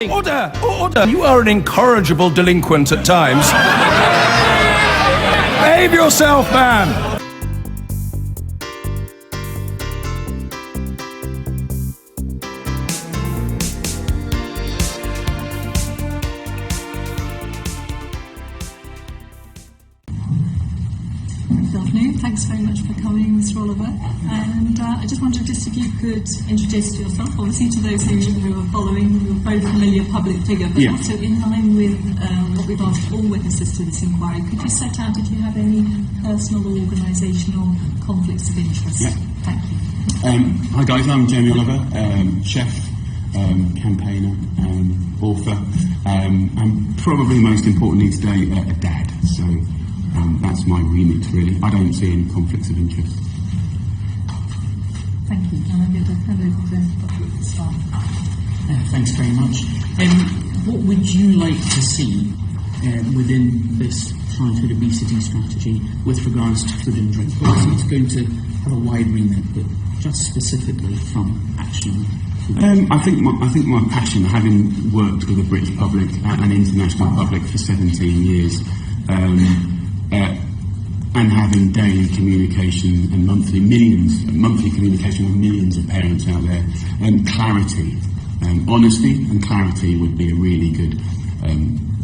Order! Order! You are an incorrigible delinquent at times. Behave yourself, man! Good afternoon. Thanks very much for coming, Mr. Oliver. And I just wondered if you could introduce yourself, obviously to those who are following, you're a very familiar public figure, but also in line with what we've asked all witnesses to this inquiry. Could you set out if you have any personal or organisational conflicts of interest? Yeah. Thank you. Hi guys, I'm Jamie Oliver, chef, campaigner, author, and probably most importantly today, a dad. So that's my remit really. I don't see any conflicts of interest. Thank you. And I'm going to hand over to Dr. Starr. Thanks very much. What would you like to see within this childhood obesity strategy with regards to food and drink? Obviously it's going to have a wide remit, but just specifically from action. I think my passion, having worked with the British public and international public for 17 years, and having daily communication and monthly communication with millions of parents out there, and clarity, honesty and clarity would be a really good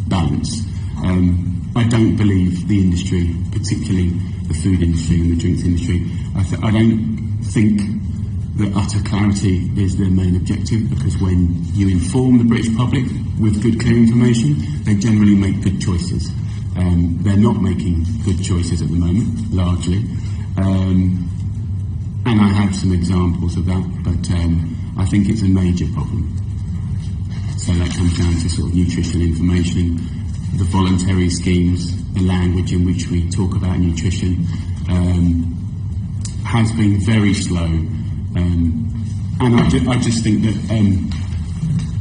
balance. I don't believe the industry, particularly the food industry and the drinks industry, I don't think that utter clarity is their main objective, because when you inform the British public with good, clear information, they generally make good choices. They're not making good choices at the moment, largely. And I have some examples of that, but I think it's a major problem. So that comes down to sort of nutrition information, the voluntary schemes, the language in which we talk about nutrition has been very slow. And I just think that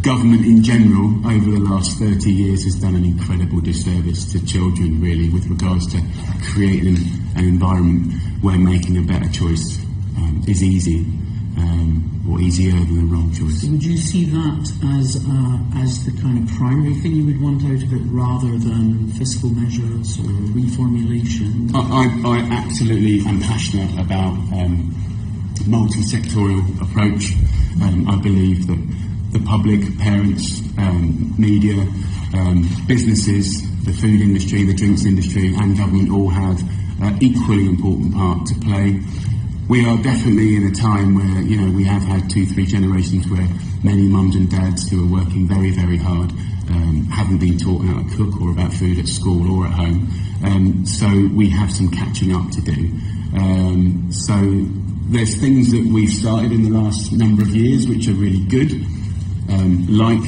government in general over the last 30 years has done an incredible disservice to children really, with regards to creating an environment where making a better choice is easy, or easier than the wrong choice. Would you see that as the kind of primary thing you would want out of it, rather than fiscal measures or reformulation? I absolutely am passionate about multi-sectorial approach. I believe that the public, parents, media, businesses, the food industry, the drinks industry and government all have an equally important part to play. We are definitely in a time where, you know, we have had 2-3 generations where many mums and dads who are working very, very hard haven't been taught how to cook or about food at school or at home. So we have some catching up to do. So there's things that we've started in the last number of years which are really good. Like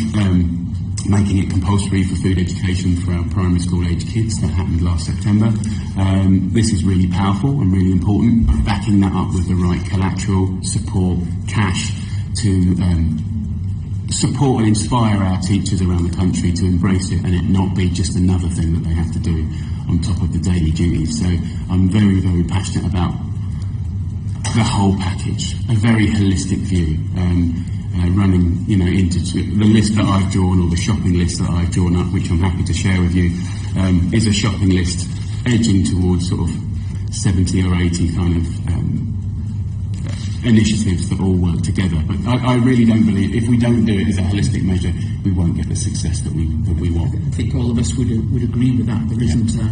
making it compulsory for food education for our primary school age kids. That happened last September. This is really powerful and really important. Backing that up with the right collateral support, cash, to support and inspire our teachers around the country to embrace it and it not be just another thing that they have to do on top of the daily duties. So I'm very, very passionate about the whole package, a very holistic view. Running, you know, into the list that I've drawn, or the shopping list that I've drawn up, which I'm happy to share with you, is a shopping list edging towards sort of 70 or 80 kind of initiatives that all work together. But I really don't believe, if we don't do it as a holistic measure, we won't get the success that we want. I think all of us would agree with that. There isn't a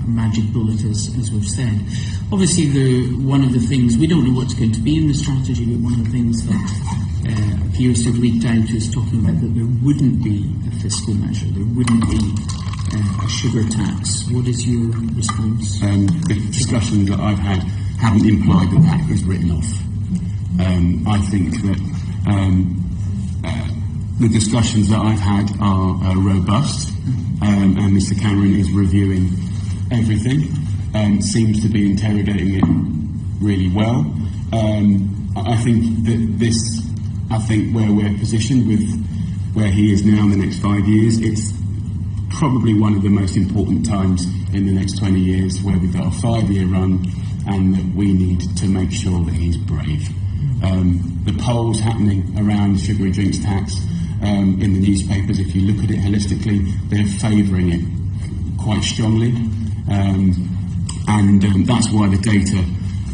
magic bullet, as we've said. Obviously, one of the things, we don't know what's going to be in the strategy, but one of the things that appears to have leaked out is talking about that there wouldn't be a fiscal measure, there wouldn't be a sugar tax. What is your response? The discussions that I've had haven't implied that that is written off. I think that the discussions that I've had are robust, and Mr. Cameron is reviewing everything, seems to be interrogating it really well. I think that where we're positioned with where he is now in the next 5 years, it's probably one of the most important times in the next 20 years where we've got a 5-year run and that we need to make sure that he's brave. The polls happening around the sugary drinks tax in the newspapers. If you look at it holistically, they're favouring it quite strongly, and that's why the data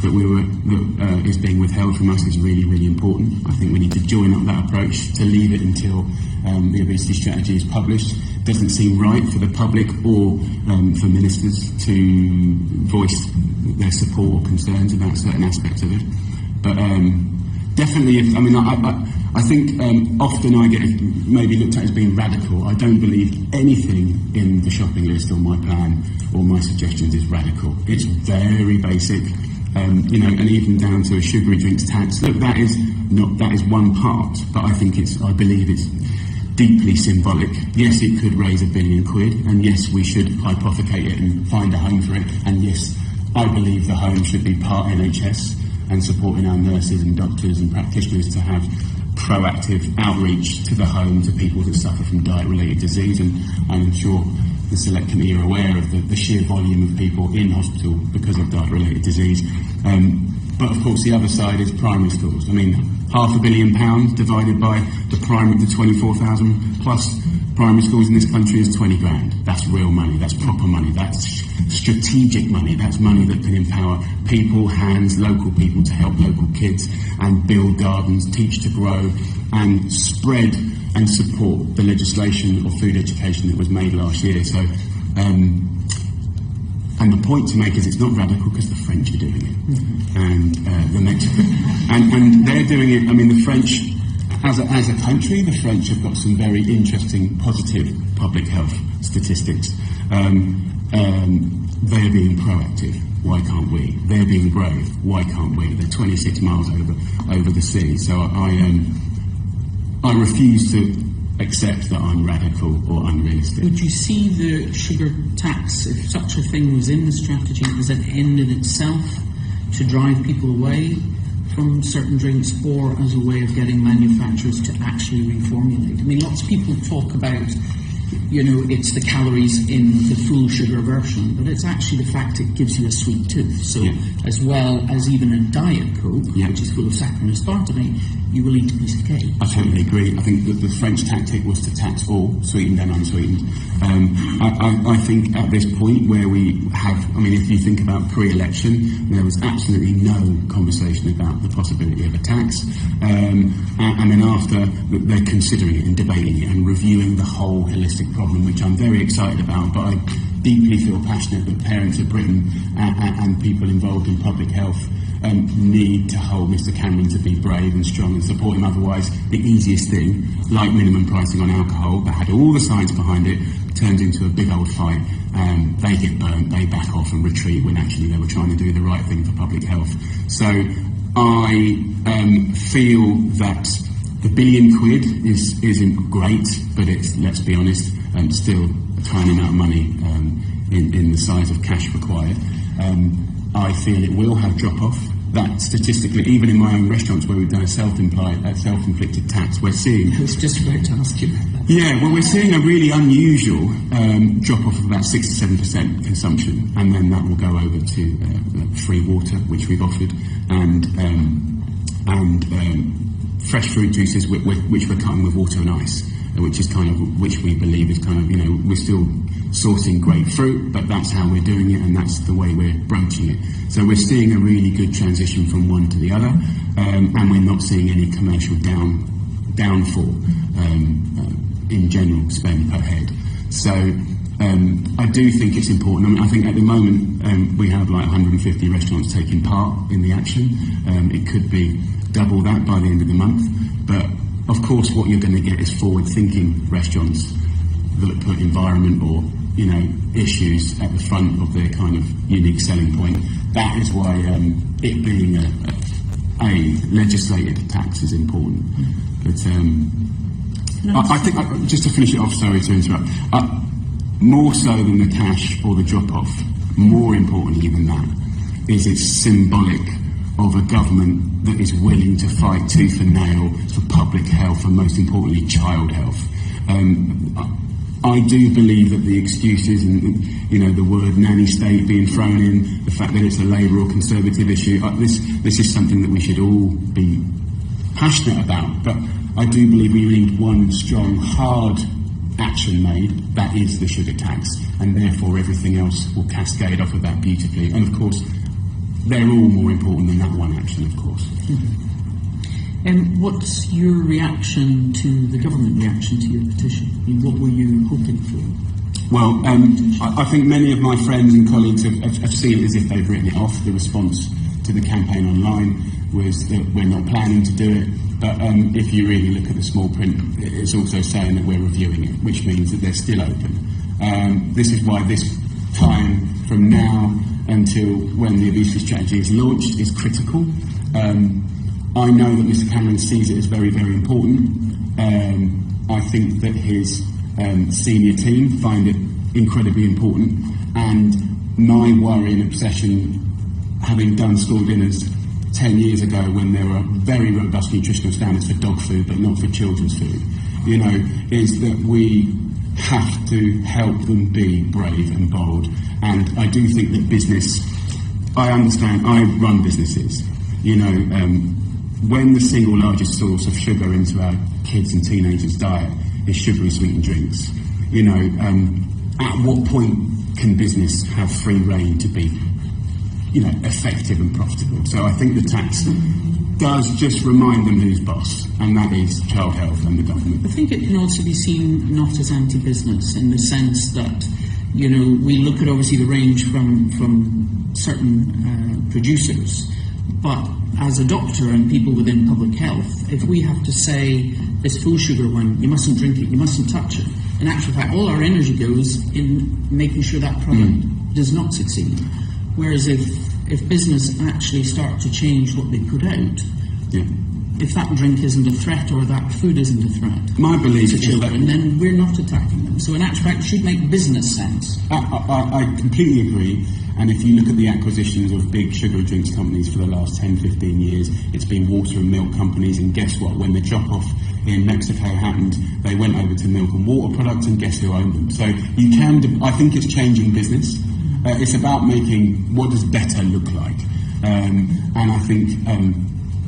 that is being withheld from us is really, really important. I think we need to join up that approach. To leave it until the obesity strategy is published doesn't seem right for the public or for ministers to voice their support or concerns about certain aspects of it. But definitely, I think often I get maybe looked at as being radical. I don't believe anything in the shopping list or my plan or my suggestions is radical. It's very basic. And even down to a sugary drinks tax. Look, that is one part, but I believe it's deeply symbolic. Yes, it could raise £1 billion, and yes, we should hypothecate it and find a home for it, and yes, I believe the home should be part NHS and supporting our nurses and doctors and practitioners to have proactive outreach to the home to people that suffer from diet-related disease, and I'm sure the Select Committee are aware of the sheer volume of people in hospital because of diet-related disease. But of course, the other side is primary schools. I mean, £500 million divided by the 24,000 plus primary schools in this country is 20 grand. That's real money. That's proper money. That's strategic money. That's money that can empower people, hands, local people to help local kids and build gardens, teach to grow, and spread and support the legislation of food education that was made last year. So, and the point to make is it's not radical because the French are doing it, and and they're doing it. I mean, the French, as a country, the French have got some very interesting, positive public health statistics. They're being proactive. Why can't we? They're being brave. Why can't we? They're 26 miles over the sea. So I refuse to accept that I'm radical or unrealistic. Would you see the sugar tax, if such a thing was in the strategy, as an end in itself to drive people away from certain drinks, or as a way of getting manufacturers to actually reformulate? I mean, lots of people talk about, it's the calories in the full sugar version, but it's actually the fact it gives you a sweet tooth. So, as well as even a Diet Coke, which is full of saccharin and aspartame, you will eat a piece of cake. I totally agree. I think that the French tactic was to tax all, sweetened and unsweetened. I think at this point where we have, if you think about pre-election, there was absolutely no conversation about the possibility of a tax. And then after, they're considering it and debating it and reviewing the whole holistic problem, which I'm very excited about, but I deeply feel passionate that parents of Britain and people involved in public health need to hold Mr Cameron to be brave and strong and support him. Otherwise, the easiest thing, like minimum pricing on alcohol, that had all the science behind it, turns into a big old fight. They get burnt, they back off and retreat when actually they were trying to do the right thing for public health. So I feel that the £1 billion isn't great, but it's, let's be honest, still a tiny amount of money in the size of cash required. I feel it will have drop-off. That statistically, even in my own restaurants where we've done a self-inflicted tax, we're seeing... I was just about to ask you about that. Yeah, well, we're seeing a really unusual drop-off of about 6 to 7% consumption, and then that will go over to free water, which we've offered, and fresh fruit juices, which we're cutting with water and ice, which we believe is we're still sourcing great fruit, but that's how we're doing it, and that's the way we're broaching it. So we're seeing a really good transition from one to the other, and we're not seeing any commercial downfall in general spend per head. So I do think it's important. I think at the moment we have like 150 restaurants taking part in the action. It could be double that by the end of the month, but of course what you're going to get is forward-thinking restaurants that put environment or issues at the front of their kind of unique selling point. That is why it being a legislated tax is important. But I think, just to finish it off, sorry to interrupt, more so than the cash or the drop-off, more importantly than that, is it's symbolic of a government that is willing to fight tooth and nail for public health and, most importantly, child health. I do believe that the excuses and the word nanny state being thrown in, the fact that it's a Labour or Conservative issue, this is something that we should all be passionate about. But I do believe we need one strong, hard action made, that is the sugar tax, and therefore everything else will cascade off of that beautifully. And of course, they're all more important than that one action, of course. And what's your reaction to the government reaction to your petition? I mean, what were you hoping for? Well, I think many of my friends and colleagues have seen it as if they've written it off. The response to the campaign online was that we're not planning to do it. But if you really look at the small print, it's also saying that we're reviewing it, which means that they're still open. This is why this time from now until when the obesity strategy is launched is critical. I know that Mr Cameron sees it as very, very important. I think that his senior team find it incredibly important, and my worry and obsession, having done school dinners 10 years ago when there were very robust nutritional standards for dog food but not for children's food, you know, is that we have to help them be brave and bold. And I do think that business, I understand, I run businesses, you know, when the single largest source of sugar into our kids and teenagers' diet is sugary sweetened drinks, you know, at what point can business have free rein to be, you know, effective and profitable? So I think the tax does just remind them who's boss, and that is child health and the government. I think it can also be seen not as anti-business in the sense that, you know, we look at obviously the range from certain producers, but as a doctor and people within public health, if we have to say this full sugar one, you mustn't drink it, you mustn't touch it, in actual fact all our energy goes in making sure that product does not succeed. Whereas if business actually start to change what they put out, if that drink isn't a threat or that food isn't a threat my belief to is children, then we're not attacking them. So in actual fact it should make business sense. I completely agree. And if you look at the acquisitions of big sugary drinks companies for the last 10, 15 years, it's been water and milk companies, and guess what? When the drop-off in Mexico happened, they went over to milk and water products, and guess who owned them? So you can, I think it's changing business. It's about making what does better look like. And I think,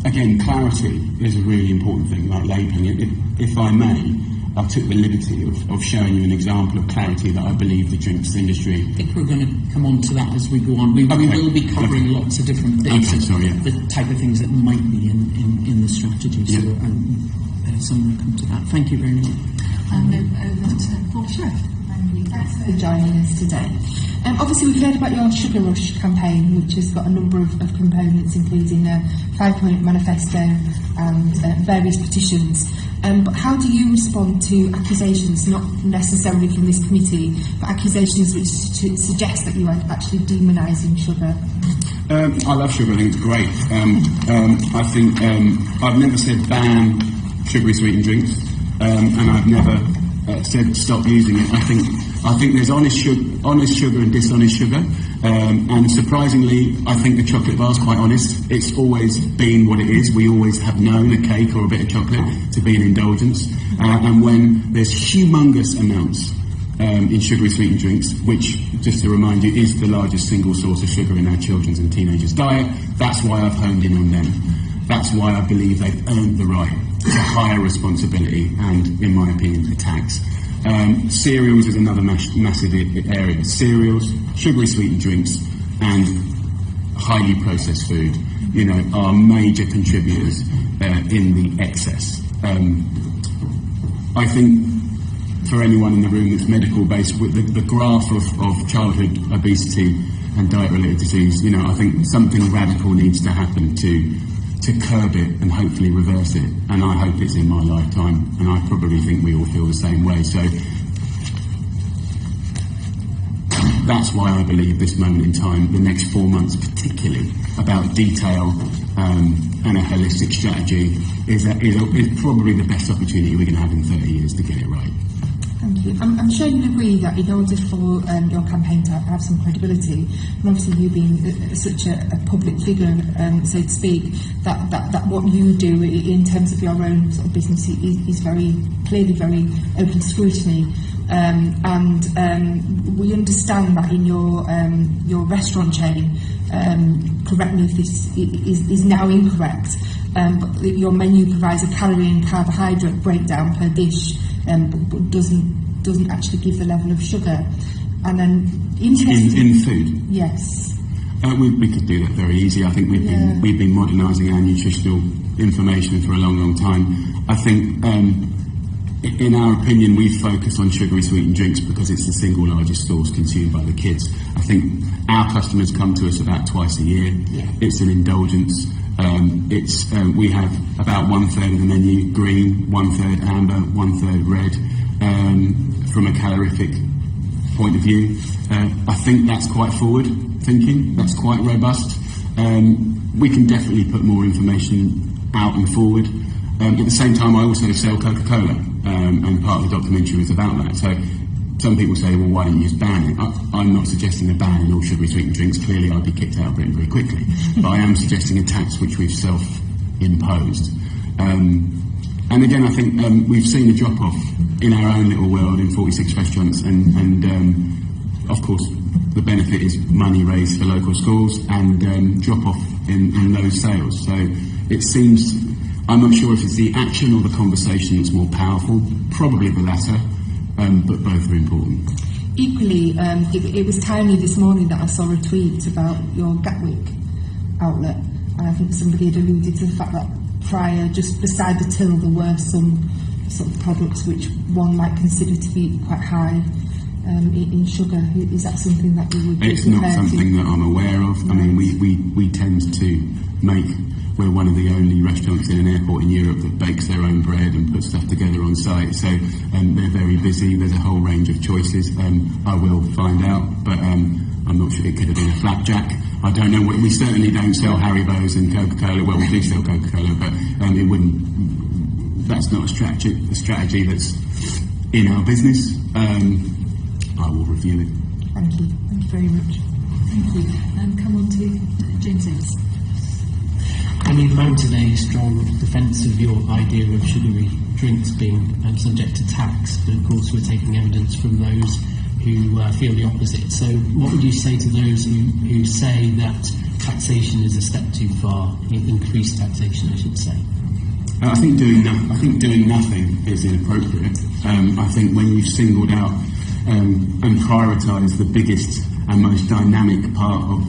again, clarity is a really important thing, like labelling. If I may, I took the liberty of showing you an example of clarity that I believe the drinks industry... I think we're going to come on to that as we go on. We will be covering lots of different things, the type of things that might be in the strategy. So someone will come to that. Thank you very much. And over to Paul Sheriff. Thanks for joining us today. Obviously, we've heard about your Sugar Rush campaign, which has got a number of components, including a 5-point manifesto and various petitions. But how do you respond to accusations, not necessarily from this committee, but accusations which suggest that you are actually demonising sugar? I love sugar. I think it's great. I think I've never said ban sugary sweetened drinks, and I've never said stop using it. I think there's honest sugar and dishonest sugar, and surprisingly, I think the chocolate bar is quite honest. It's always been what it is. We always have known a cake or a bit of chocolate to be an indulgence, and when there's humongous amounts in sugary sweetened drinks, which, just to remind you, is the largest single source of sugar in our children's and teenagers' diet, that's why I've honed in on them. That's why I believe they've earned the right to higher responsibility and, in my opinion, a tax. Cereals is another massive area. Cereals, sugary sweetened drinks, and highly processed food, you know, are major contributors in the excess. I think for anyone in the room that's medical based, with the graph of childhood obesity and diet-related disease, you know, I think something radical needs to happen to curb it and hopefully reverse it, and I hope it's in my lifetime, and I probably think we all feel the same way. So that's why I believe this moment in time, the next 4 months particularly, about detail and a holistic strategy is probably the best opportunity we're going to have in 30 years to get it right. Thank you. I'm sure you agree that in order for your campaign to have some credibility, and obviously you being such a public figure, so to speak, that what you do in terms of your own sort of business is very clearly very open to scrutiny. And we understand that in your restaurant chain, correct me if this is now incorrect, but your menu provides a calorie and carbohydrate breakdown per dish, but doesn't actually give the level of sugar. And then in food. Yes. We could do that very easy. I think we've been modernising our nutritional information for a long time. I think, in our opinion, we focus on sugary sweetened drinks because it's the single largest source consumed by the kids. I think our customers come to us about twice a year. Yeah. It's an indulgence. We have about 1/3 of the menu green, 1/3 amber, 1/3 red. From a calorific point of view, I think that's quite forward thinking. That's quite robust. We can definitely put more information out and forward. At the same time, I also sell Coca-Cola, and part of the documentary was about that. So some people say, well, why don't you just ban it? I'm not suggesting a ban in all sugary sweetened drinks. Clearly, I'd be kicked out of Britain very quickly. But I am suggesting a tax which we've self-imposed. And again, I think we've seen a drop-off in our own little world in 46 restaurants, and of course, the benefit is money raised for local schools and drop-off in those sales. So it seems, I'm not sure if it's the action or the conversation that's more powerful, probably the latter, but both are important. Equally, it was timely this morning that I saw a tweet about your Gatwick outlet, and I think somebody had alluded to the fact that prior, just beside the till, there were some sort of products which one might consider to be quite high in sugar. Is that something that you would be It's not something that I'm aware of. I mean, we tend to make, we're one of the only restaurants in an airport in Europe that bakes their own bread and puts stuff together on site. So they're very busy. There's a whole range of choices. I will find out, but I'm not sure. It could have been a flapjack. I don't know. We certainly don't sell Haribo's and Coca-Cola. Well, we do sell Coca-Cola, but it wouldn't. That's not a strategy that's in our business. I will review it. Thank you. Thank you very much. Thank you. And come on to James Innes. And you've mounted a strong defence of your idea of sugary drinks being subject to tax, but of course we're taking evidence from those who feel the opposite. So what would you say to those who say that taxation is a step too far, increased taxation I should say? I think doing nothing is inappropriate. I think when you've singled out and prioritised the biggest and most dynamic part of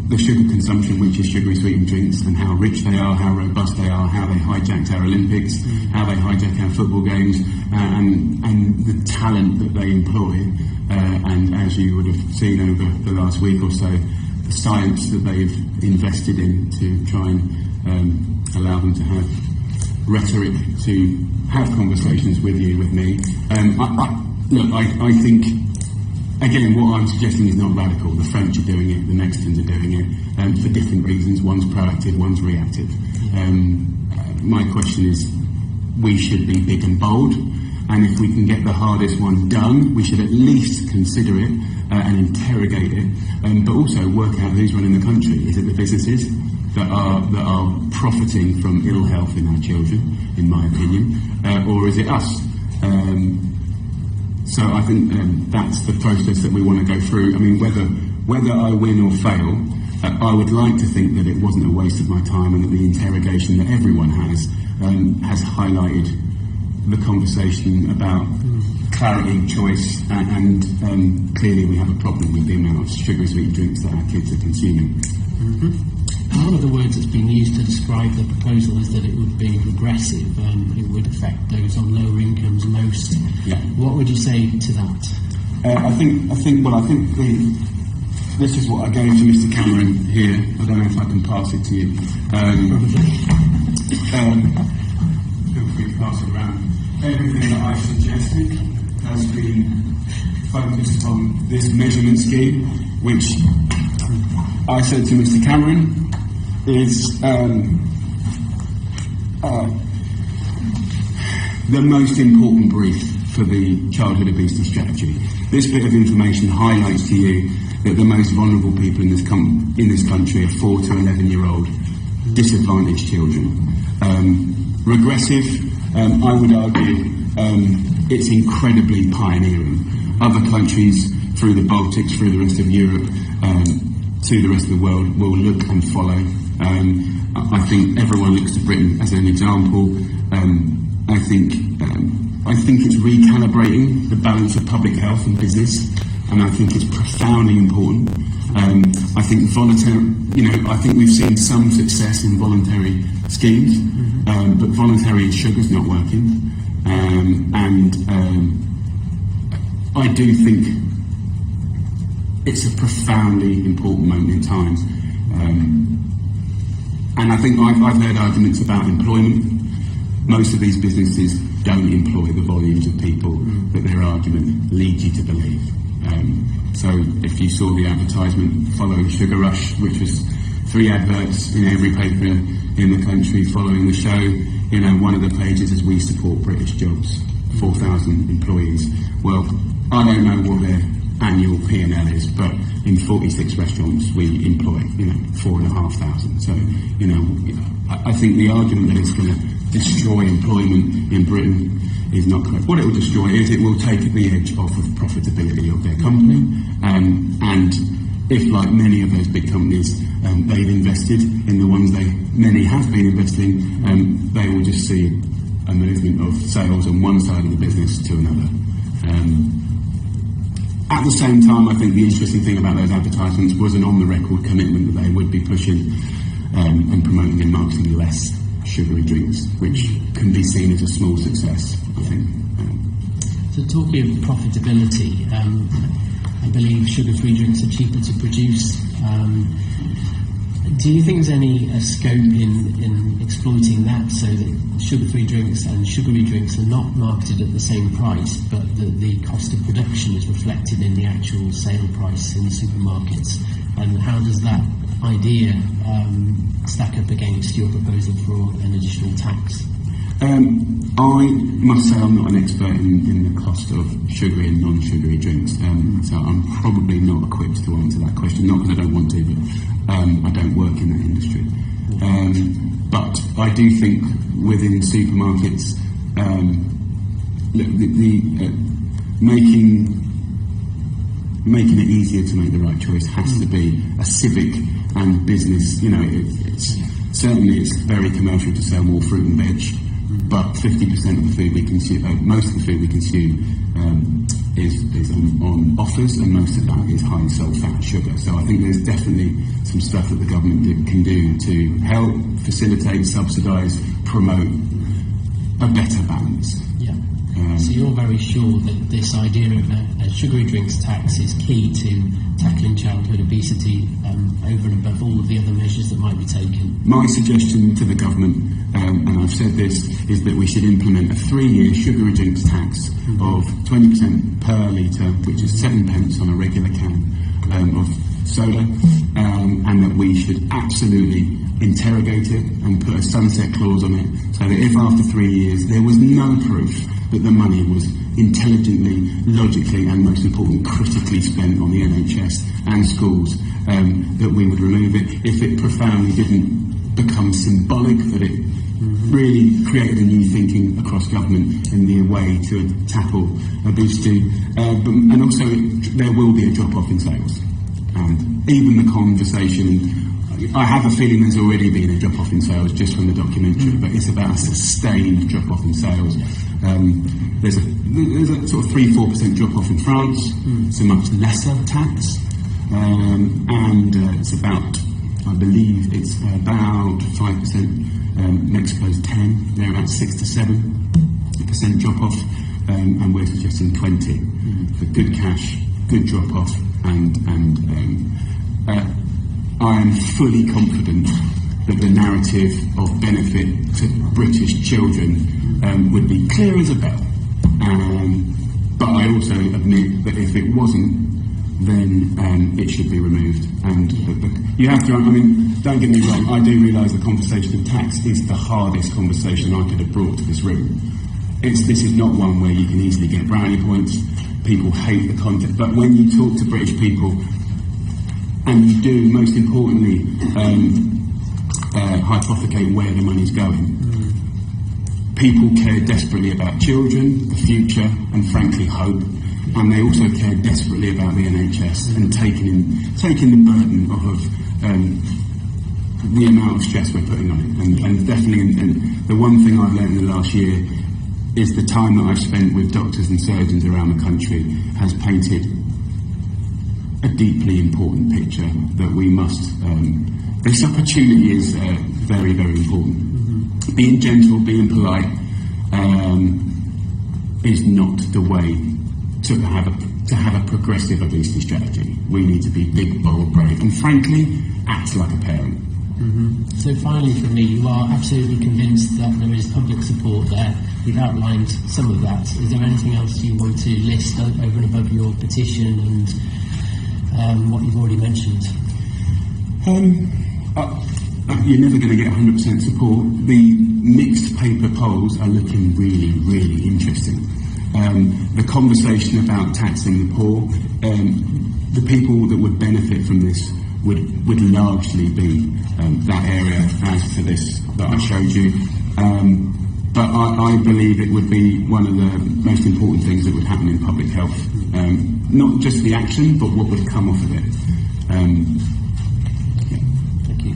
the sugar consumption, which is sugary sweetened drinks, and how rich they are, how robust they are, how they hijacked our Olympics, how they hijack our football games, and the talent that they employ, and as you would have seen over the last week or so, the science that they've invested in to try and allow them to have rhetoric, to have conversations with you, with me. I think, again, what I'm suggesting is not radical. The French are doing it, the Mexicans are doing it, for different reasons. One's proactive, one's reactive. My question is, we should be big and bold, and if we can get the hardest one done, we should at least consider it and interrogate it, but also work out who's running the country. Is it the businesses that are profiting from ill health in our children, in my opinion, or is it us? So I think that's the process that we want to go through. I mean, whether I win or fail, I would like to think that it wasn't a waste of my time, and that the interrogation that everyone has highlighted the conversation about clarity, choice, and clearly we have a problem with the amount of sugary sweet drinks that our kids are consuming. One of the words that's been used to describe the proposal is that it would be regressive, it would affect those on lower incomes most. Yeah. What would you say to that? I think this is what I gave to Mr. Cameron here. I don't know if I can pass it to you. Feel free to pass it around. Everything that I suggested has been focused on this measurement scheme, which I said to Mr. Cameron is the most important brief for the childhood obesity strategy. This bit of information highlights to you that the most vulnerable people in this country are 4 to 11-year-old disadvantaged children. Regressive, I would argue, it's incredibly pioneering. Other countries through the Baltics, through the rest of Europe, to the rest of the world will look and follow. I think everyone looks to Britain as an example. I think it's recalibrating the balance of public health and business, and I think it's profoundly important. I think I think we've seen some success in voluntary schemes, but voluntary in sugar's not working. I do think it's a profoundly important moment in time. And I think I've heard arguments about employment. Most of these businesses don't employ the volumes of people that their argument leads you to believe. So if you saw the advertisement following Sugar Rush, which was 3 adverts in every paper in the country following the show, one of the pages is "We support British jobs, 4,000 employees." Well, I don't know what their annual P&L is, but in 46 restaurants we employ 4,500. So I think the argument that it's going to destroy employment in Britain is not correct. What it will destroy is it will take the edge off of profitability of their company, and if, like many of those big companies, they've invested in the ones many have been investing, they will just see a movement of sales on one side of the business to another. At the same time, I think the interesting thing about those advertisements was an on-the-record commitment that they would be pushing and promoting and marketing less sugary drinks, which can be seen as a small success, I think. So talking of profitability, I believe sugar-free drinks are cheaper to produce. Do you think there's any scope in exploiting that so that sugar-free drinks and sugary drinks are not marketed at the same price, but the cost of production is reflected in the actual sale price in the supermarkets? And how does that idea stack up against your proposal for an additional tax? I must say I'm not an expert in the cost of sugary and non-sugary drinks, so I'm probably not equipped to answer that question, not because I don't want to, but I don't work in that industry. But I do think within supermarkets, making it easier to make the right choice has to be a civic and business. It's very commercial to sell more fruit and veg, but 50% of the food we consume, most of the food we consume is on offers, and most of that is high in salt, fat and sugar. So I think there's definitely some stuff that the government can do to help facilitate, subsidise, promote a better balance. Yeah. So you're very sure that this idea of a sugary drinks tax is key to tackling childhood obesity over and above all of the other measures that might be taken? My suggestion to the government, and I've said this, is that we should implement a 3-year sugary drinks tax of 20% per litre, which is 7 pence on a regular can of soda, and that we should absolutely interrogate it and put a sunset clause on it, so that if after 3 years there was no proof that the money was intelligently, logically, and most important, critically spent on the NHS and schools, that we would remove it. If it profoundly didn't become symbolic, that it really created a new thinking across government in the way to tackle obesity, and also there will be a drop-off in sales. And even the conversation, I have a feeling there's already been a drop-off in sales just from the documentary, but it's about a sustained drop-off in sales. There's a sort of 3-4% drop-off in France. It's a much lesser tax, and it's about, I believe it's about 5%. Mexico's 10%. They're about 6 to 7% drop-off, and we're suggesting 20% for good cash, good drop-off, and I am fully confident that the narrative of benefit to British children would be clear as a bell. But I also admit that if it wasn't, then it should be removed. And you have to, don't get me wrong, I do realise the conversation of tax is the hardest conversation I could have brought to this room. This is not one where you can easily get brownie points. People hate the content. But when you talk to British people, and you do, most importantly, hypothecate where the money's going, people care desperately about children, the future, and frankly hope, and they also care desperately about the NHS and taking the burden of the amount of stress we're putting on it, and definitely, and the one thing I've learned in the last year is the time that I've spent with doctors and surgeons around the country has painted a deeply important picture that we must. This opportunity is very, very important. Mm-hmm. Being gentle, being polite, is not the way to have a progressive obesity strategy. We need to be big, bold, brave, and frankly, act like a parent. Mm-hmm. So finally, for me, you are absolutely convinced that there is public support there. You've outlined some of that. Is there anything else you want to list over and above your petition and what you've already mentioned? You're never going to get 100% support. The mixed paper polls are looking really, really interesting. The conversation about taxing the poor, the people that would benefit from this would largely be that area as for this that I showed you. But I believe it would be one of the most important things that would happen in public health. Not just the action, but what would come off of it. Thank you.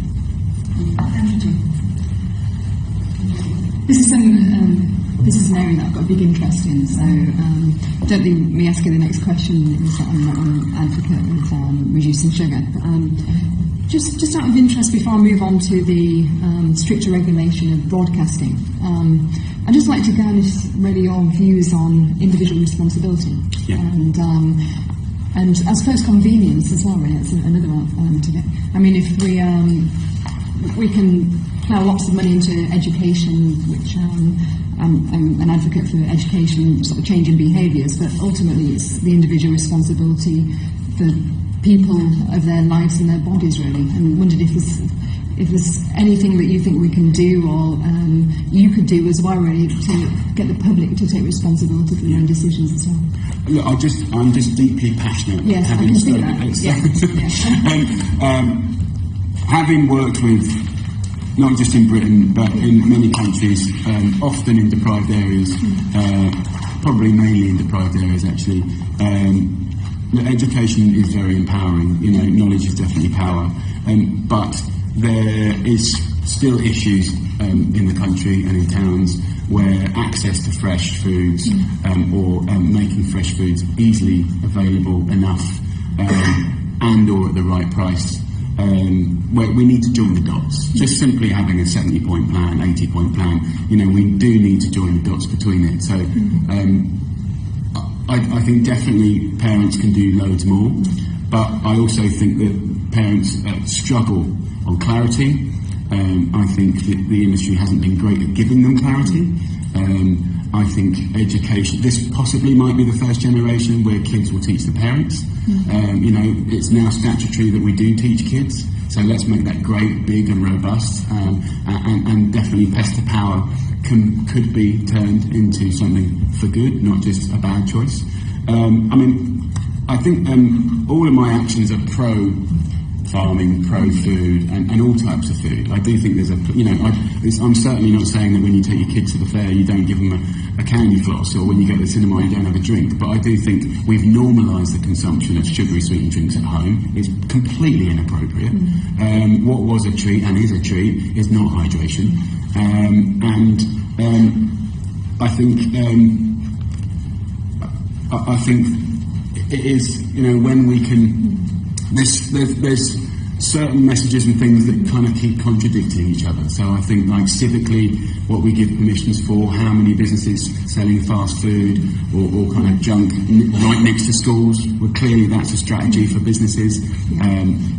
This is an area that I've got a big interest in, so don't think me asking the next question is that I'm not an advocate of reducing sugar. Just out of interest, before I move on to the stricter regulation of broadcasting, I'd just like to garnish really your views on individual responsibility. Yeah. And I suppose convenience as well, really. That's another element of it. I mean, if we can plough lots of money into education, which I'm an advocate for education, sort of changing behaviours, but ultimately it's the individual responsibility for people of their lives and their bodies, really. And wondered if there's anything that you think we can do, or you could do as well, really, to get the public to take responsibility for their own decisions as well. Look, I'm just deeply passionate. Yes, I can see that. Having worked with, not just in Britain, but in many countries, often in deprived areas, probably mainly in deprived areas actually, education is very empowering. You know, knowledge is definitely power, but there is still issues in the country and in towns where access to fresh foods or making fresh foods easily available enough and or at the right price, where we need to join the dots. Just simply having a 70-point plan, 80-point plan, you know, we do need to join the dots between it. So I think definitely parents can do loads more, but I also think that parents struggle on clarity. I think that the industry hasn't been great at giving them clarity. I think education, this possibly might be the first generation where kids will teach the parents. You know, it's now statutory that we do teach kids, so let's make that great, big and robust, and definitely pest to power could be turned into something for good, not just a bad choice. I mean, I think all of my actions are pro-farming, pro-food, and all types of food. I do think there's a, you know, I'm certainly not saying that when you take your kids to the fair you don't give them a candy floss, or when you go to the cinema you don't have a drink, but I do think we've normalised the consumption of sugary sweetened drinks at home. It's completely inappropriate. What was a treat and is a treat is not hydration, and I think it is, you know, when we can, there's certain messages and things that kind of keep contradicting each other. So I think, like, civically, what we give permissions for, how many businesses selling fast food or kind of junk right next to schools, well, clearly that's a strategy for businesses.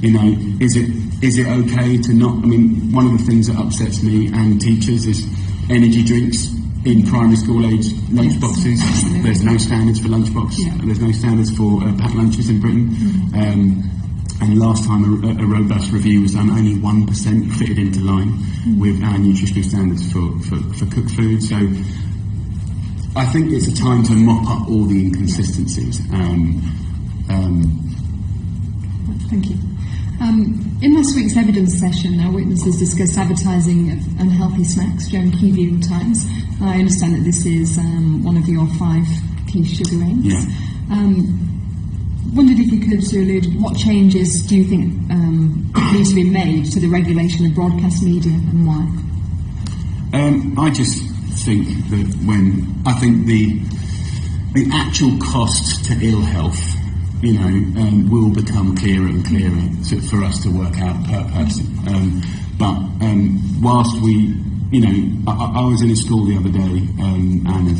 You know, is it okay to not, I mean, one of the things that upsets me and teachers is energy drinks in primary school age lunch boxes. There's no standards for lunchbox. There's no standards for packed lunches in Britain. And last time a robust review was done, only 1% fitted into line with our nutritional standards for cooked food. So I think it's a time to mop up all the inconsistencies. Thank you. In last week's evidence session, our witnesses discussed advertising of unhealthy snacks during key meal times. I understand that this is one of your 5 key sugar aims. wondered if you could allude, what changes do you think need to be made to the regulation of broadcast media, and why? I just think that I think the actual cost to ill health, will become clearer and clearer for us to work out per person. But whilst we, I was in a school the other day, and an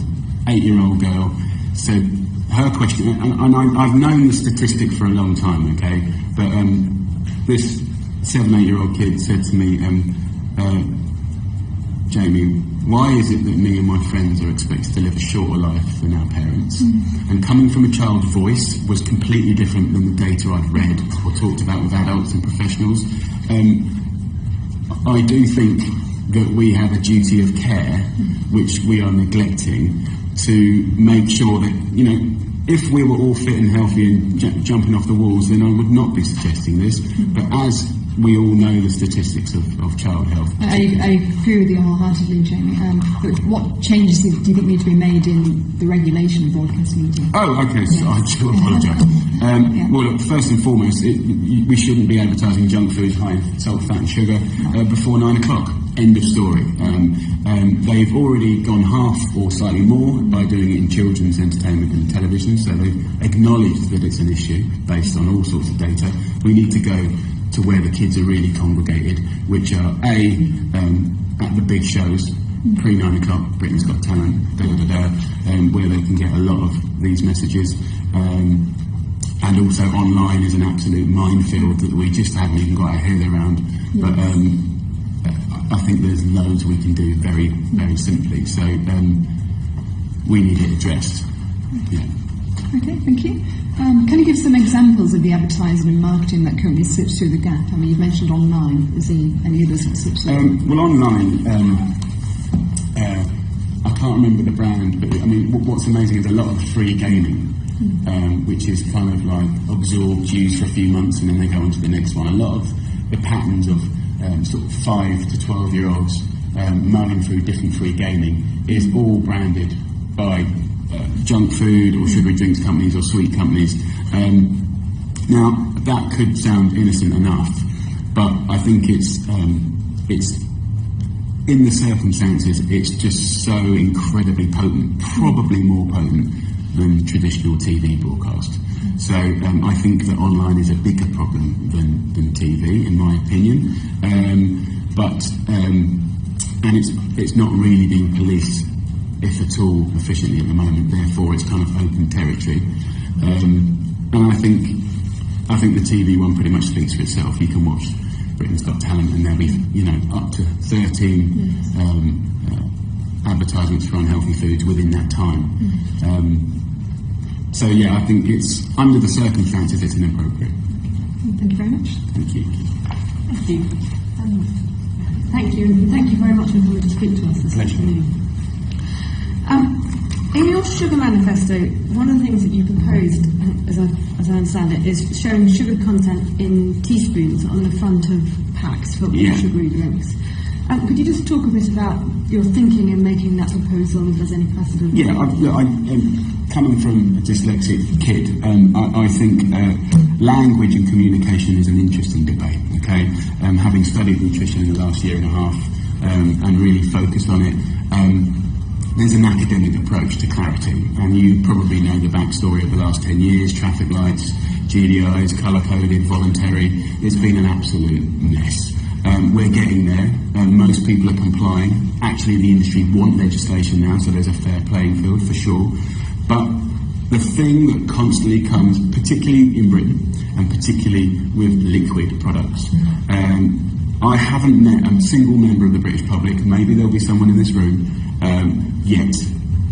8-year-old girl said her question, and I've known the statistic for a long time, okay, but this 7, 8-year-old kid said to me, Jamie, why is it that me and my friends are expected to live a shorter life than our parents? And coming from a child's voice was completely different than the data I'd read or talked about with adults and professionals. I do think that we have a duty of care, which we are neglecting, to make sure that, if we were all fit and healthy and jumping off the walls, then I would not be suggesting this. But as we all know the statistics of child health. I agree with you wholeheartedly, Jamie. But what changes do you think need to be made in the regulation of broadcast media? Oh, okay, so I do apologise. Well, look, first and foremost, we shouldn't be advertising junk foods high in salt, fat and sugar before 9 o'clock. End of story. They've already gone half or slightly more by doing it in children's entertainment and television, so they've acknowledged that it's an issue based on all sorts of data. We need to go to where the kids are really congregated, which are at the big shows, pre-9 o'clock, Britain's Got Talent, where they can get a lot of these messages, and also online is an absolute minefield that we just haven't even got our head around. But I think there's loads we can do very, very simply. So we need it addressed. Yeah. Okay, thank you. Can you give some examples of the advertising and marketing that currently slips through the gap? I mean, you've mentioned online. Is there any others that slips through? Well, online, I can't remember the brand, but I mean, what's amazing is a lot of free gaming, which is kind of like absorbed, used for a few months, and then they go on to the next one. A lot of the patterns of sort of 5 to 12-year-olds mulling through different free gaming is all branded by junk food or sugary drinks companies or sweet companies. Now, that could sound innocent enough, but I think it's in the circumstances, it's just so incredibly potent, probably more potent than traditional TV broadcast. So I think that online is a bigger problem than TV, in my opinion. And it's not really being policed, if at all, efficiently at the moment. Therefore, it's kind of open territory. And I think the TV one pretty much speaks for itself. You can watch Britain's Got Talent, and there'll be up to 13 advertisements for unhealthy foods within that time. So yeah, I think it's under the circumstances it's inappropriate. Thank you very much. Thank you. Thank you. Thank you, and thank you very much for coming to speak to us this afternoon. In your sugar manifesto, one of the things that you proposed, as I understand it, is showing sugar content in teaspoons on the front of packs for all sugary drinks. Could you just talk a bit about your thinking in making that proposal, if there's any precedent? Yeah, coming from a dyslexic kid, I think language and communication is an interesting debate, okay? Having studied nutrition in the last year and a half and really focused on it, there's an academic approach to clarity, and you probably know the backstory of the last 10 years, traffic lights, GDIs, colour-coded, voluntary. It's been an absolute mess. We're getting there. Most people are complying. Actually, the industry want legislation now, so there's a fair playing field for sure. But the thing that constantly comes, particularly in Britain, and particularly with liquid products, I haven't met a single member of the British public, maybe there'll be someone in this room, yet,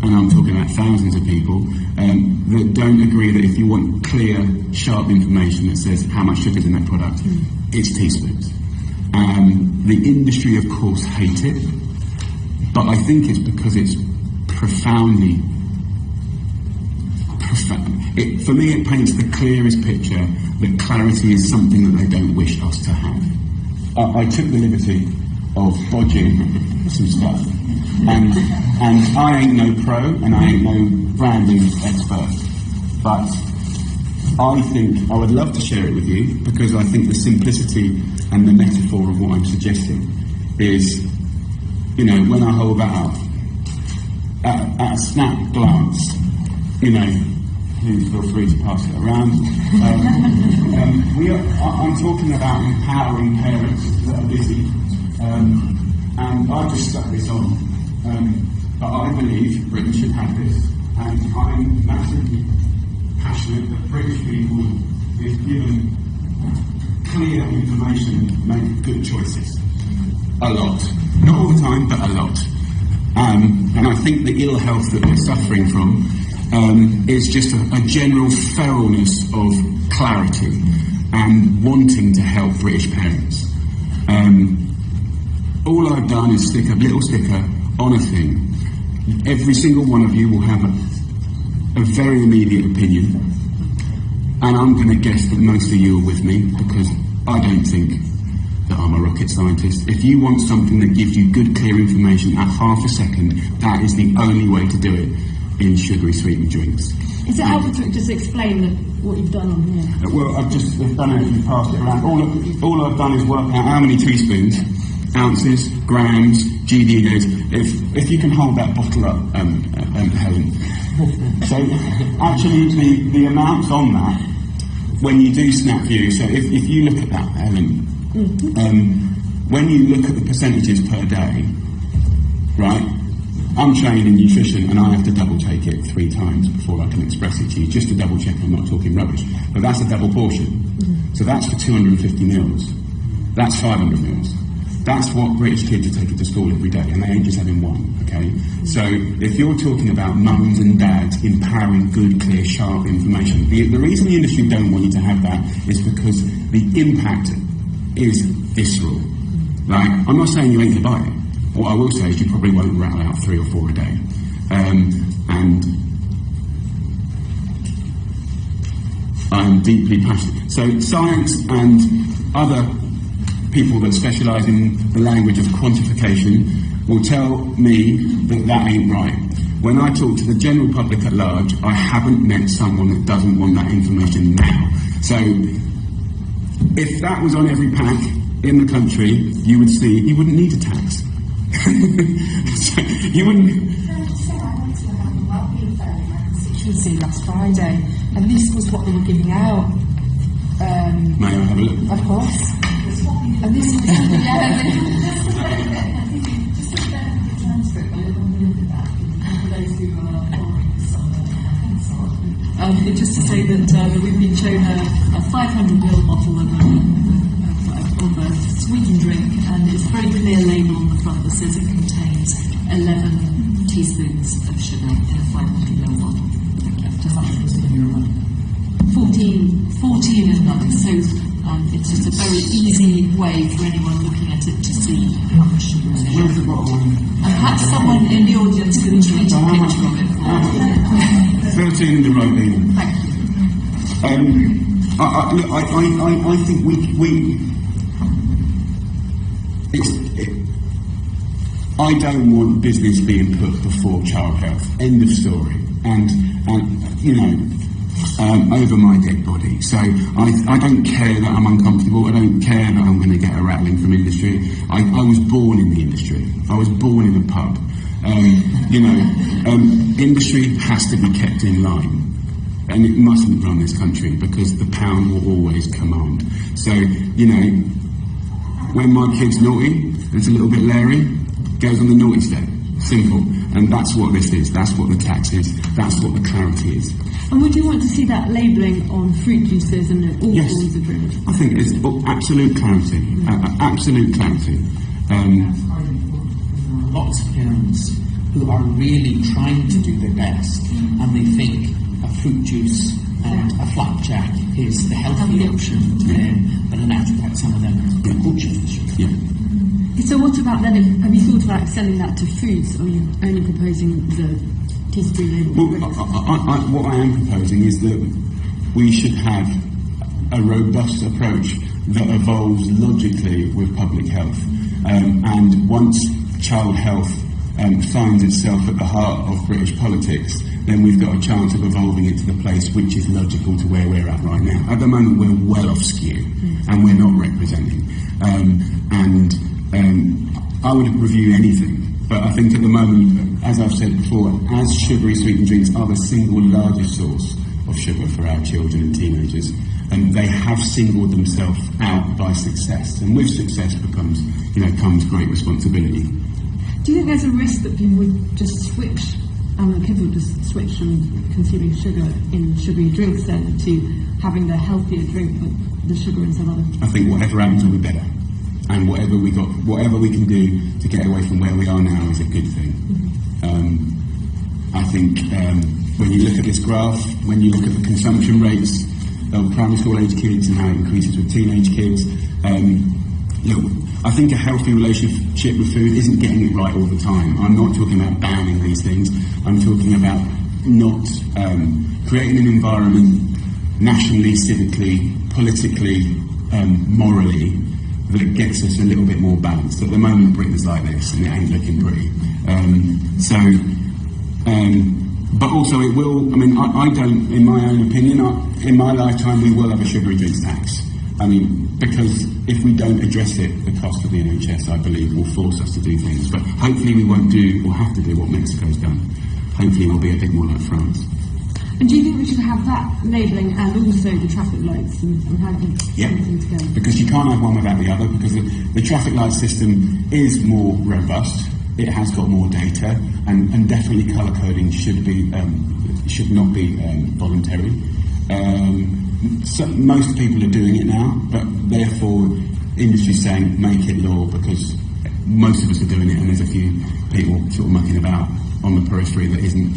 and I'm talking about thousands of people, that don't agree that if you want clear, sharp information that says how much sugar is in that product, it's teaspoons. The industry, of course, hate it, but I think it's because it's profoundly for me, it paints the clearest picture that clarity is something that they don't wish us to have. I took the liberty of bodging some stuff, and I ain't no pro and I ain't no branding expert, but I think I would love to share it with you, because I think the simplicity and the metaphor of what I'm suggesting is, you know, when I hold that up, at a snap glance, you know, please feel free to pass it around. I'm talking about empowering parents that are busy, and I've just stuck this on, but I believe Britain should have this, and I'm massively passionate that British people, if given clear information, make good choices. A lot. Not all the time, but a lot. And I think the ill health that we're suffering from is just a general feralness of clarity and wanting to help British parents. All I've done is stick a little sticker on a thing. Every single one of you will have a very immediate opinion, and I'm going to guess that most of you are with me, because I don't think that I'm a rocket scientist. If you want something that gives you good, clear information at half a second, that is the only way to do it in sugary sweetened drinks. Is it helpful to just explain what you've done on here? Well, I've done it and passed it around. All I've done is work out how many teaspoons, ounces, grams, GDAs. If you can hold that bottle up, Helen. So actually, the amounts on that, when you do snap view, so if you look at that, Helen, when you look at the percentages per day, right? I'm trained in nutrition, and I have to double take it 3 times before I can express it to you, just to double check I'm not talking rubbish. But that's a double portion. So that's for 250 meals. That's 500 meals. That's what British kids are taking to school every day, and they ain't just having one, okay? So if you're talking about mums and dads empowering good, clear, sharp information, the reason the industry don't want you to have that is because the impact is visceral. Like, I'm not saying you ain't gonna buy it. What I will say is you probably won't rattle out 3 or 4 a day. And I'm deeply passionate. So science and other people that specialise in the language of quantification will tell me that that ain't right. When I talk to the general public at large, I haven't met someone that doesn't want that information now. So if that was on every pack in the country, you would see you wouldn't need a tax. So you wouldn't. Constituency last Friday, and this was what they were giving out. May I have a look? Of course. And this was just to say that we've been shown a 500ml bottle of a sweetened drink, and it's a very clear label on the front that says it contains 11 teaspoons of sugar in a 500ml bottle. 14 and none. So it's just a very easy way for anyone looking at it to see how much sugar is in it. Where's the bottle? And perhaps someone in the audience could tweet a picture of it for us. 13 in the right name. Thank you. I think I don't want business being put before child health. End of story. And you know, over my dead body. So I don't care that I'm uncomfortable. I don't care that I'm going to get a rattling from industry. I was born in the industry. I was born in a pub. You know, industry has to be kept in line. And it mustn't run this country, because the pound will always command. So, you know, when my kid's naughty, and it's a little bit leery, goes on the naughty step. Simple. And that's what this is. That's what the tax is. That's what the clarity is. And would you want to see that labelling on fruit juices and all forms of drinks? I think it's absolute clarity. Absolute clarity. Lots of parents who are really trying to do their best, and they think a fruit juice and a flapjack is the healthy option, but in actual fact some of them are coaching. Yeah. So what about then, have you thought about extending that to foods, or are you only proposing the teaspoon label? Well, what I am proposing is that we should have a robust approach that evolves logically with public health. And once child health finds itself at the heart of British politics, then we've got a chance of evolving it to the place which is logical to where we're at right now. At the moment, we're well off skew, and we're not representing. I would review anything, but I think at the moment, as I've said before, as sugary sweetened drinks are the single largest source of sugar for our children and teenagers, and they have singled themselves out by success, and with success comes great responsibility. Do you think there's a risk that people would just switch, kids would just switch from consuming sugar in sugary drinks then to having the healthier drink but the sugar in some other? I think whatever happens will be better, and whatever we can do to get away from where we are now is a good thing. I think when you look at this graph, when you look at the consumption rates of primary school age kids and how it increases with teenage kids, I think a healthy relationship with food isn't getting it right all the time. I'm not talking about banning these things. I'm talking about not creating an environment nationally, civically, politically, morally that gets us a little bit more balanced. At the moment, Britain's like this, and it ain't looking pretty. But also it will, I don't, in my own opinion, in my lifetime we will have a sugary drinks tax. Because if we don't address it, the cost of the NHS, I believe, will force us to do things. But hopefully we won't do, or have to do, what Mexico's done. Hopefully we'll be a bit more like France. And do you think we should have that labelling and also the traffic lights and how things together? Because you can't have one without the other, because the traffic light system is more robust. It has got more data, and definitely colour coding should not be voluntary. So most people are doing it now, but therefore industry's saying make it law, because most of us are doing it, and there's a few people sort of mucking about on the periphery that isn't.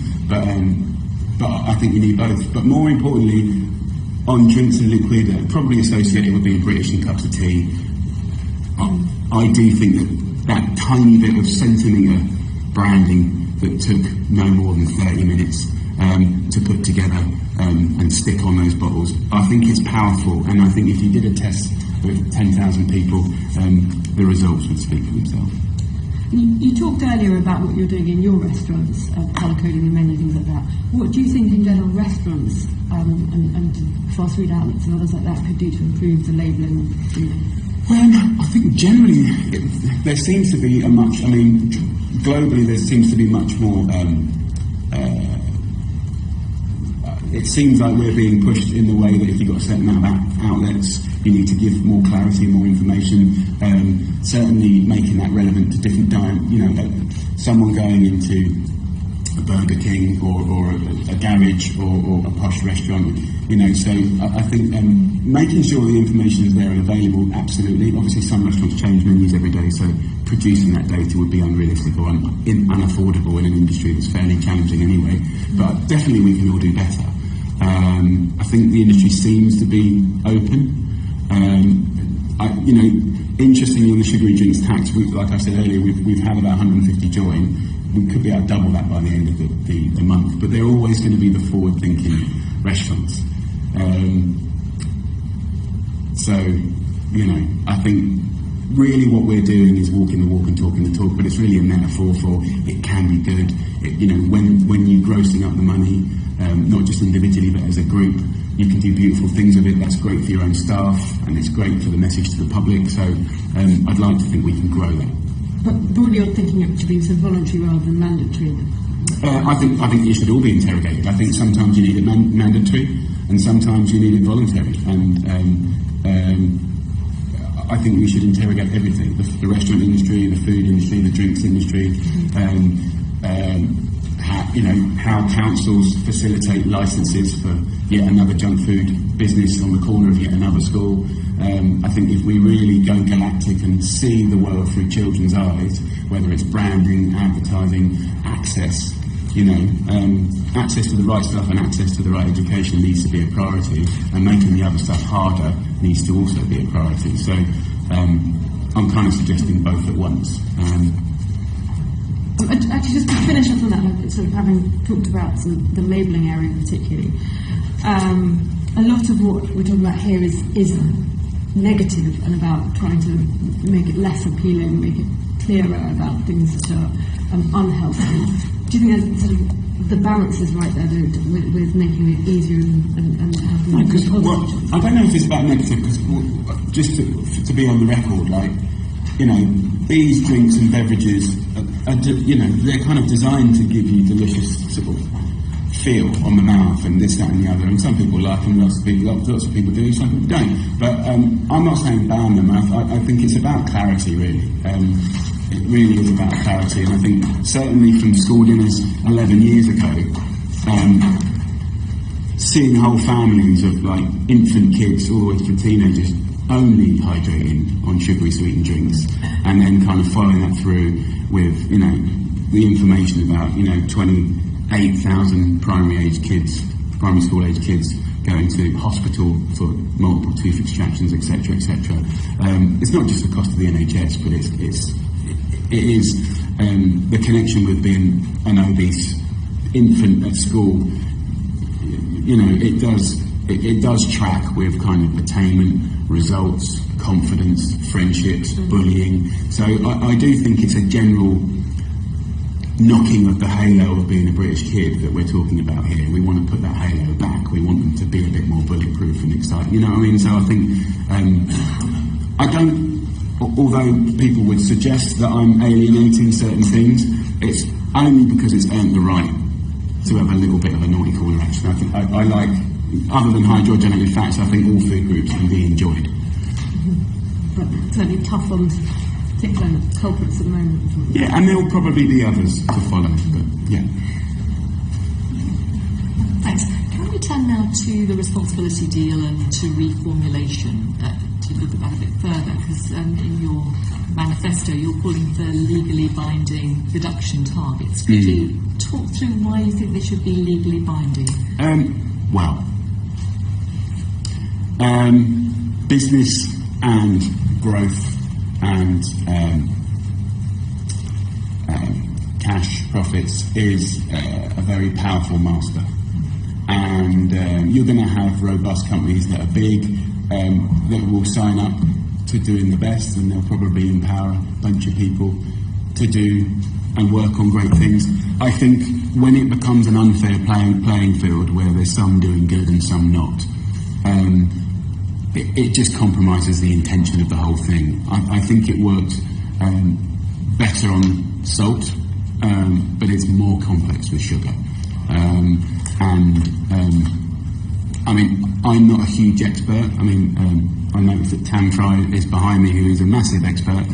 But I think you need both. But more importantly, on drinks and liquid, probably associated with being British and cups of tea, I do think that tiny bit of centimetre branding that took no more than 30 minutes to put together and stick on those bottles, I think it's powerful. And I think if you did a test with 10,000 people, the results would speak for themselves. You talked earlier about what you're doing in your restaurants, colour coding and menu, things like that. What do you think in general restaurants and fast food outlets and others like that could do to improve the labelling of food? Well, I think generally there seems to be globally there seems to be much more, it seems like we're being pushed in the way that if you've got a certain amount of outlets, you need to give more clarity, more information, certainly making that relevant to different someone going into a Burger King or a garage or a posh restaurant, so I think making sure the information is there and available, absolutely. Obviously some restaurants change menus every day, so producing that data would be unrealistic or unaffordable in an industry that's fairly challenging anyway, but definitely we can all do better. I think the industry seems to be open. Interestingly, on the sugary drinks tax, like I said earlier, we've had about 150 join. We could be able to double that by the end of the month, but they're always going to be the forward-thinking restaurants. I think really what we're doing is walking the walk and talking the talk, but it's really a metaphor for it can be good. When you're grossing up the money, not just individually but as a group, you can do beautiful things with it. That's great for your own staff, and it's great for the message to the public. So I'd like to think we can grow that. But broadly, you're thinking it to be so voluntary rather than mandatory. I think you should all be interrogated. I think sometimes you need it mandatory, and sometimes you need it voluntary. And I think we should interrogate everything: the restaurant industry, the food industry, the drinks industry. How councils facilitate licences for yet another junk food business on the corner of yet another school. I think if we really go galactic and see the world through children's eyes, whether it's branding, advertising, access, access to the right stuff and access to the right education needs to be a priority, and making the other stuff harder needs to also be a priority. So I'm kind of suggesting both at once. Actually, just to finish up on that, sort of having talked about the labelling area particularly, a lot of what we're talking about here is negative and about trying to make it less appealing, make it clearer about things that are unhealthy. Do you think there's sort of the balance is right there with making it easier and having No, because positive. I don't know if it's about negative, because just to be on the record, like, you know, these drinks and beverages are you know, they're kind of designed to give you delicious sort of feel on the mouth and this, that and the other, and some people like them, lots of people do, some people don't. But I'm not saying ban them. I think it's about clarity, really. It really is about clarity, and I think certainly from school dinners 11 years ago, seeing whole families of like infant kids all the way to teenagers only hydrating on sugary sweetened drinks, and then kind of following that through with, you know, the information about, you know, 28,000 primary school age kids going to hospital for multiple tooth extractions, etc., etc. It's not just the cost of the NHS, but it is the connection with being an obese infant at school. You know, it does track with kind of attainment, results, confidence, friendships, bullying. So I do think it's a general knocking of the halo of being a British kid that we're talking about here. We want to put that halo back. We want them to be a bit more bulletproof and exciting. You know what I mean? So I think I don't. Although people would suggest that I'm alienating certain things, it's only because it's earned the right to have a little bit of a naughty corner action. I think I like, other than hydrogenated fats, I think all food groups can be enjoyed. But certainly tough on particular culprits at the moment. Yeah, and there'll probably be others to follow, but yeah. Thanks. Can we turn now to the responsibility deal and to reformulation, to look at that a bit further, because in your manifesto you're calling for legally binding reduction targets. Could you talk through why you think they should be legally binding? Business and growth and cash profits is a very powerful master, and you're going to have robust companies that are big, that will sign up to doing the best, and they'll probably empower a bunch of people to do and work on great things. I think when it becomes an unfair playing field where there's some doing good and some not, it just compromises the intention of the whole thing. I think it works better on salt, but it's more complex with sugar. I mean, I'm not a huge expert. I mean, I notice that Tam Fry is behind me, who is a massive expert,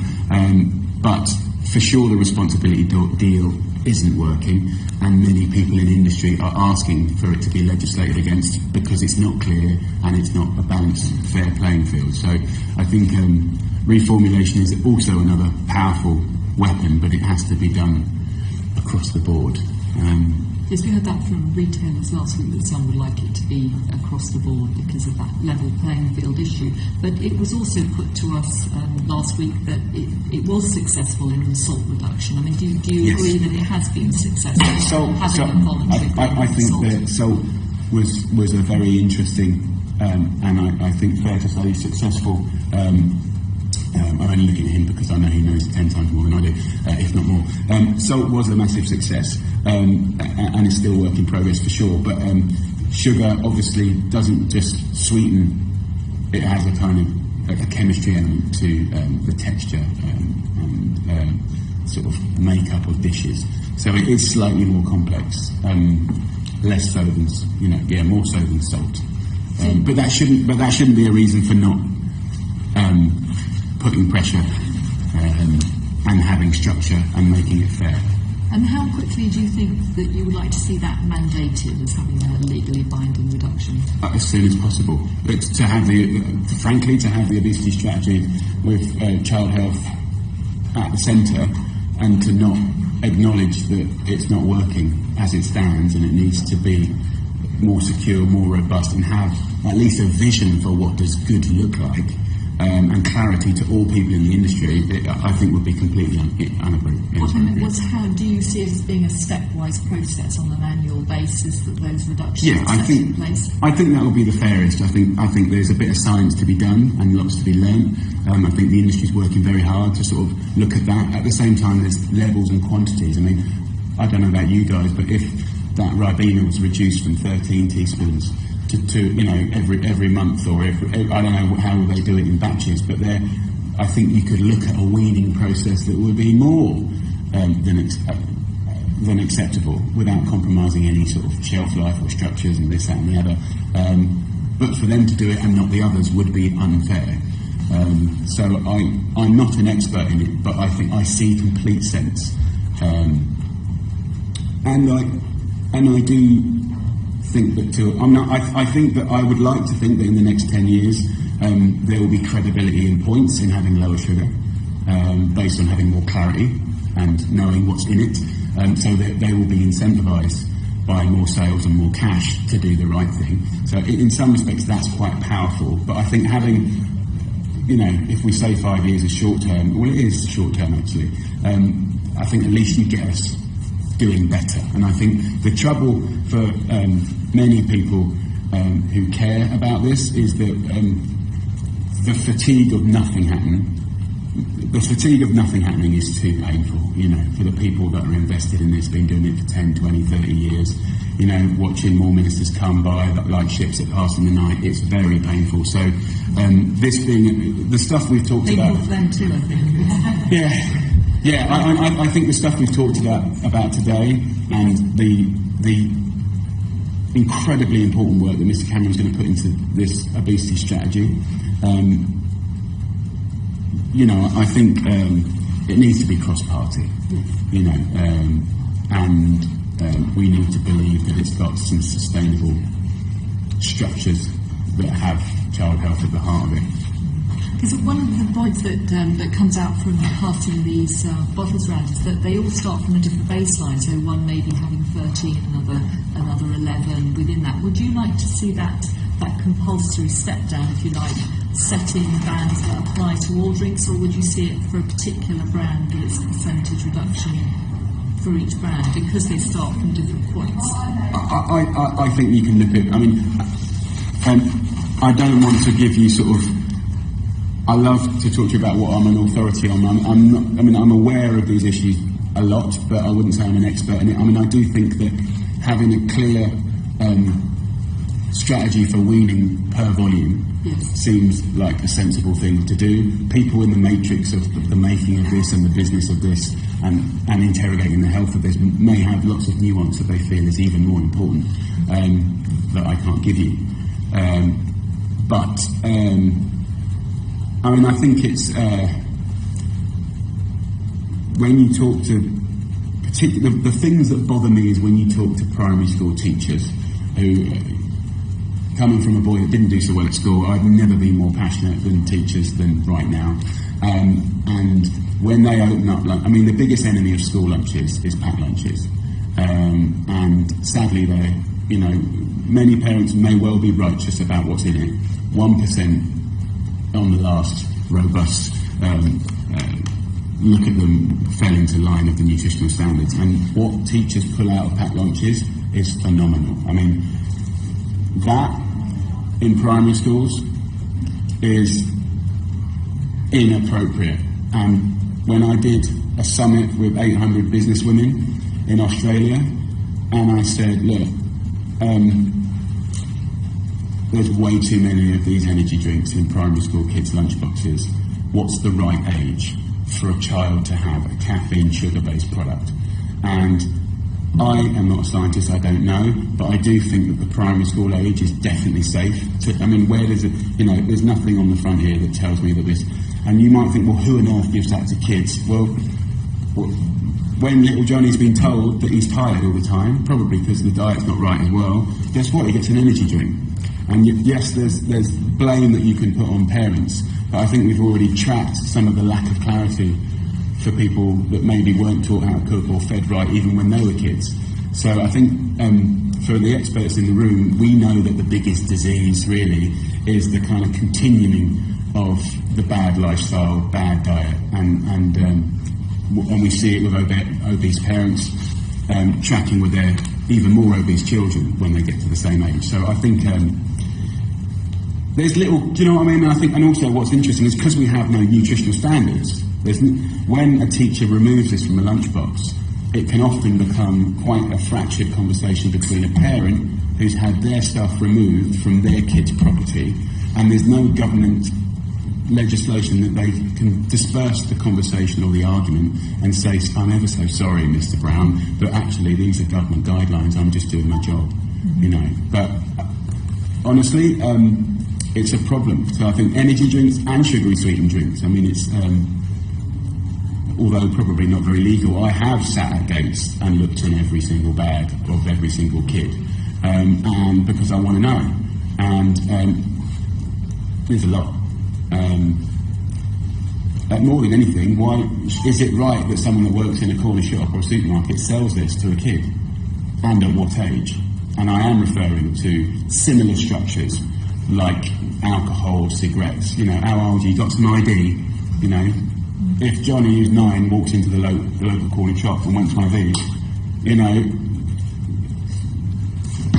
but for sure the responsibility deal isn't working, and many people in industry are asking for it to be legislated against because it's not clear and it's not a balanced, fair playing field. So I think reformulation is also another powerful weapon, but it has to be done across the board. Yes, we heard that from retailers last week, that some would like it to be across the board because of that level playing field issue. But it was also put to us last week that it was successful in salt reduction. I mean, do you agree that it has been successful? I think that salt was a very interesting and I think fair to say successful. I'm only looking at him because I know he knows 10 times more than I do, if not more. Salt was a massive success, and is still work in progress for sure. But sugar obviously doesn't just sweeten; it has a kind of a chemistry element to the texture and sort of makeup of dishes. So it is slightly more complex, less so than more so than salt. But that shouldn't be a reason for not putting pressure and having structure and making it fair. And how quickly do you think that you would like to see that mandated as having a legally binding reduction? As soon as possible. But to have the obesity strategy with child health at the centre, and to not acknowledge that it's not working as it stands, and it needs to be more secure, more robust, and have at least a vision for what does good look like, and clarity to all people in the industry, I think would be completely inappropriate. How do you see it as being a stepwise process on an annual basis that those reductions are set in place? I think that will be the fairest. I think there's a bit of science to be done and lots to be learned. I think the industry's working very hard to sort of look at that. At the same time, there's levels and quantities. I mean, I don't know about you guys, but if that Ribena was reduced from 13 teaspoons to you know, every month, or every, I don't know how they do it in batches, but I think you could look at a weaning process that would be more than acceptable without compromising any sort of shelf life or structures and this, that and the other. But for them to do it and not the others would be unfair. So I'm not an expert in it, but I think I see complete sense. And I do think that I think that I would like to think that in the next 10 years there will be credibility in points in having lower sugar, based on having more clarity and knowing what's in it, so that they will be incentivised by more sales and more cash to do the right thing. So in some respects that's quite powerful, but I think having, you know, if we say 5 years is short term, well, it is short term actually, I think at least you get us doing better. And I think the trouble for many people who care about this is that the fatigue of nothing happening. The fatigue of nothing happening is too painful, you know, for the people that are invested in this, been doing it for 10, 20, 30 years, you know, watching more ministers come by like ships that pass in the night, it's very painful. So this being, the stuff we've talked about... Painful for them too, I think. Yeah, I think the stuff we've talked about today, and the incredibly important work that Mr Cameron's going to put into this obesity strategy, you know, I think it needs to be cross-party, you know, and we need to believe that it's got some sustainable structures that have child health at the heart of it. Because one of the points that comes out from passing these bottles around is that they all start from a different baseline. So one may be having 13, another 11 within that. Would you like to see that compulsory step down, if you like, setting bands that apply to all drinks, or would you see it for a particular brand that it's a percentage reduction for each brand because they start from different points? I think you can look at, I mean, I don't want to give you sort of, I love to talk to you about what I'm an authority on. I'm aware of these issues a lot, but I wouldn't say I'm an expert in it. I mean, I do think that having a clear strategy for weaning per volume seems like a sensible thing to do. People in the matrix of the making of this and the business of this and interrogating the health of this may have lots of nuance that they feel is even more important that I can't give you. I mean, I think it's when you talk to particularly the things that bother me is when you talk to primary school teachers who, coming from a boy that didn't do so well at school, I've never been more passionate than teachers than right now. And when they open up, I mean, the biggest enemy of school lunches is packed lunches. And sadly, you know, many parents may well be righteous about what's in it. 1% on the last robust look at them fell into line of the nutritional standards. And what teachers pull out of packed lunches is phenomenal. I mean, that in primary schools is inappropriate. And when I did a summit with 800 businesswomen in Australia, and I said, look, there's way too many of these energy drinks in primary school kids' lunchboxes. What's the right age for a child to have a caffeine, sugar-based product? And I am not a scientist, I don't know, but I do think that the primary school age is definitely safe. I mean, where does it, you know, there's nothing on the front here that tells me that this, and you might think, well, who on earth gives that to kids? Well, when little Johnny's been told that he's tired all the time, probably because the diet's not right as well, guess what? He gets an energy drink. And yes, there's blame that you can put on parents, but I think we've already tracked some of the lack of clarity for people that maybe weren't taught how to cook or fed right even when they were kids. So I think for the experts in the room, we know that the biggest disease really is the kind of continuing of the bad lifestyle, bad diet, and we see it with obese parents tracking with their even more obese children when they get to the same age. So I think there's little, do you know what I mean? I think, and also what's interesting is because we have no nutritional standards, when a teacher removes this from a lunchbox, it can often become quite a fractured conversation between a parent who's had their stuff removed from their kid's property, and there's no government legislation that they can disperse the conversation or the argument and say, I'm ever so sorry, Mr. Brown, but actually these are government guidelines, I'm just doing my job, you know. But honestly, it's a problem. So I think energy drinks and sugary sweetened drinks, I mean, it's, although probably not very legal, I have sat at gates and looked in every single bag of every single kid, and because I want to know. And there's a lot. More than anything, why is it right that someone that works in a corner shop or a supermarket sells this to a kid, and at what age? And I am referring to similar structures like alcohol, cigarettes. You know, how old are you? Got some ID? You know, if Johnny, who's 9, walks into the local corner shop and wants one of these, you know,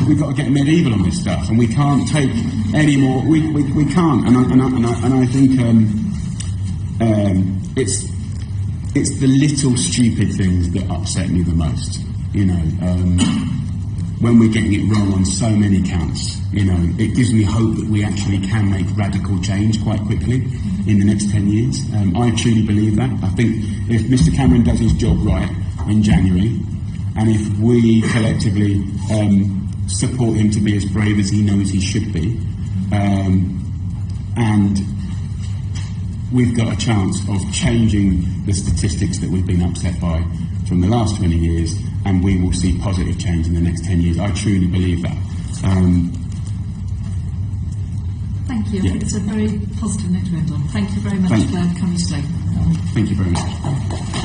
we've got to get medieval on this stuff, and we can't take any more. We can't, and I think it's the little stupid things that upset me the most. You know, when we're getting it wrong on so many counts, you know, it gives me hope that we actually can make radical change quite quickly in the next 10 years. I truly believe that. I think if Mr. Cameron does his job right in January, and if we collectively support him to be as brave as he knows he should be, and we've got a chance of changing the statistics that we've been upset by from the last 20 years, and we will see positive change in the next 10 years. I truly believe that. Thank you. I think it's a very positive note to end on. Thank you very much for coming today. Thank you very much.